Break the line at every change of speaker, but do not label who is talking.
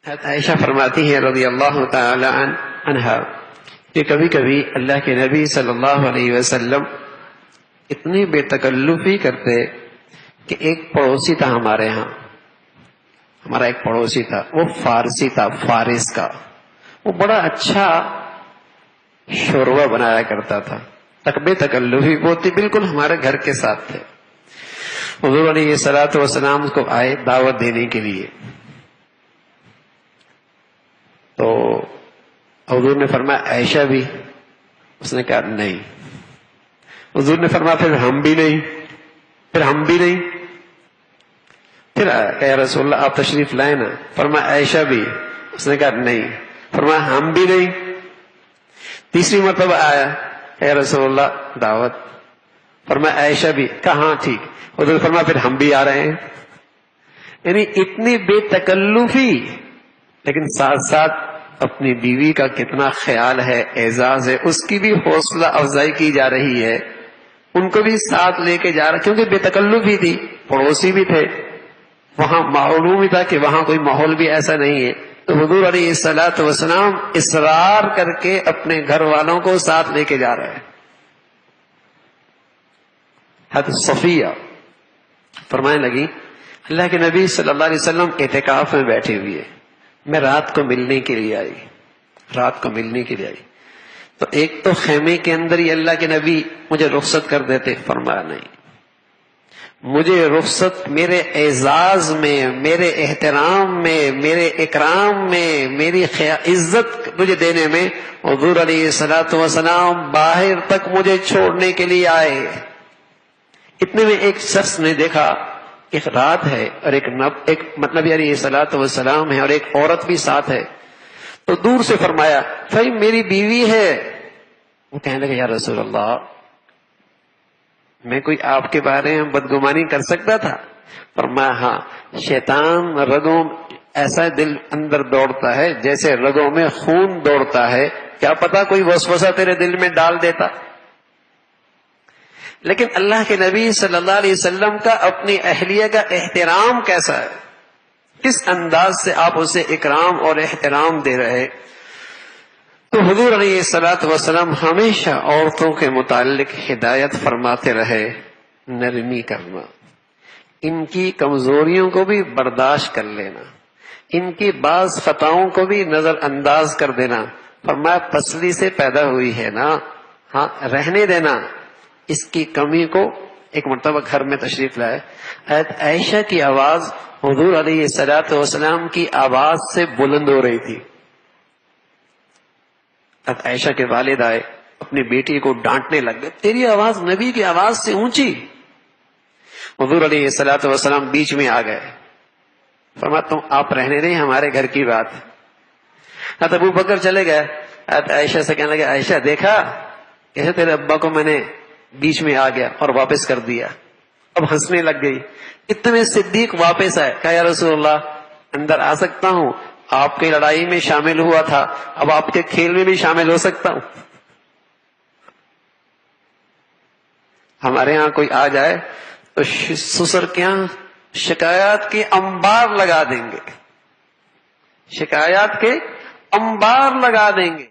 عائشہ فرماتی ہیں رضی اللہ تعالی عنہا کہ کبھی کبھی اللہ کے نبی صلی اللہ علیہ وسلم اتنی بے تکلفی کرتے کہ ایک پڑوسی تھا ہمارے ہاں، ہمارا ایک پڑوسی تھا، وہ فارسی تھا، فارس کا، وہ بڑا اچھا شوربہ بنایا کرتا تھا، بے تکلفی بہت ہی، بالکل ہمارے گھر کے ساتھ تھے۔ حضور علیہ الصلوۃ والسلام کو آئے دعوت دینے کے لیے، تو حضور نے فرمایا عائشہ بھی؟ اس نے کہا نہیں۔ حضور نے فرمایا پھر ہم بھی نہیں، پھر ہم بھی نہیں، پھر کہ یا رسول اللہ آپ تشریف لائیں نا، فرمایا عائشہ بھی؟ اس نے کہا نہیں، فرمایا ہم بھی نہیں۔ تیسری مرتبہ آیا کہ یا رسول اللہ دعوت، فرمایا عائشہ بھی؟ کہاں ٹھیک۔ حضور فرمایا پھر ہم بھی آ رہے ہیں۔ یعنی اتنی بے تکلفی، لیکن ساتھ ساتھ اپنی بیوی کا کتنا خیال ہے، اعزاز ہے، اس کی بھی حوصلہ افزائی کی جا رہی ہے، ان کو بھی ساتھ لے کے جا رہا، کیونکہ بے تکلفی تھی، پڑوسی بھی تھے، وہاں معلوم بھی تھا کہ وہاں کوئی ماحول بھی ایسا نہیں ہے، تو حضور علیہ الصلوۃ والسلام اصرار کر کے اپنے گھر والوں کو ساتھ لے کے جا رہے ہیں۔ حضرت صفیہ فرمانے لگی اللہ کے نبی صلی اللہ علیہ وسلم اعتکاف میں بیٹھے ہوئے، میں رات کو ملنے کے لیے آئی، رات کو ملنے کے لیے آئی، تو ایک تو خیمے کے اندر ہی اللہ کے نبی مجھے رخصت کر دیتے، فرمایا نہیں، مجھے رخصت میرے اعزاز میں، میرے احترام میں، میرے اکرام میں، میری عزت مجھے دینے میں حضور علیہ الصلوۃ والسلام باہر تک مجھے چھوڑنے کے لیے آئے۔ اتنے میں ایک شخص نے دیکھا ایک رات ہے اور ایک نبی علیہ الصلوۃ والسلام ہے اور ایک عورت بھی ساتھ ہے، تو دور سے فرمایا بھائی میری بیوی ہے۔ وہ کہنے لگے یا رسول اللہ میں کوئی آپ کے بارے میں بدگمانی کر سکتا تھا؟ فرمایا ہاں، شیطان رگوں ایسا دل اندر دوڑتا ہے جیسے رگوں میں خون دوڑتا ہے، کیا پتا کوئی وسوسہ تیرے دل میں ڈال دیتا۔ لیکن اللہ کے نبی صلی اللہ علیہ وسلم کا اپنی اہلیہ کا احترام کیسا ہے، کس انداز سے آپ اسے اکرام اور احترام دے رہے۔ تو حضور علیہ الصلوۃ والسلام ہمیشہ عورتوں کے متعلق ہدایت فرماتے رہے، نرمی کرنا، ان کی کمزوریوں کو بھی برداشت کر لینا، ان کی بعض خطاؤں کو بھی نظر انداز کر دینا۔ فرمایا پسلی سے پیدا ہوئی ہے نا، ہاں رہنے دینا، اس کی کمی کو۔ ایک مرتبہ گھر میں تشریف لائے، حضرت عائشہ کی آواز حضور علیہ الصلوۃ والسلام کی آواز سے بلند ہو رہی تھی۔ حضرت عائشہ کے والد آئے، اپنی بیٹی کو ڈانٹنے لگ گئے، تیری آواز نبی کی آواز سے اونچی۔ حضور علیہ الصلوۃ والسلام بیچ میں آ گئے، فرمایا تم آپ رہنے دیں، ہمارے گھر کی بات۔ حضرت ابو بکر چلے گئے، حضرت عائشہ سے کہنے لگے عائشہ دیکھا کیسے تیرے ابا کو میں نے بیچ میں آ گیا اور واپس کر دیا۔ اب ہنسنے لگ گئی۔ اتنے صدیق واپس آئے، کہا یا رسول اللہ اندر آ سکتا ہوں؟ آپ کی لڑائی میں شامل ہوا تھا، اب آپ کے کھیل میں بھی شامل ہو سکتا ہوں؟ ہمارے ہاں کوئی آ جائے تو سسر کے یہاں شکایات کے انبار لگا دیں گے، شکایات کے انبار لگا دیں گے۔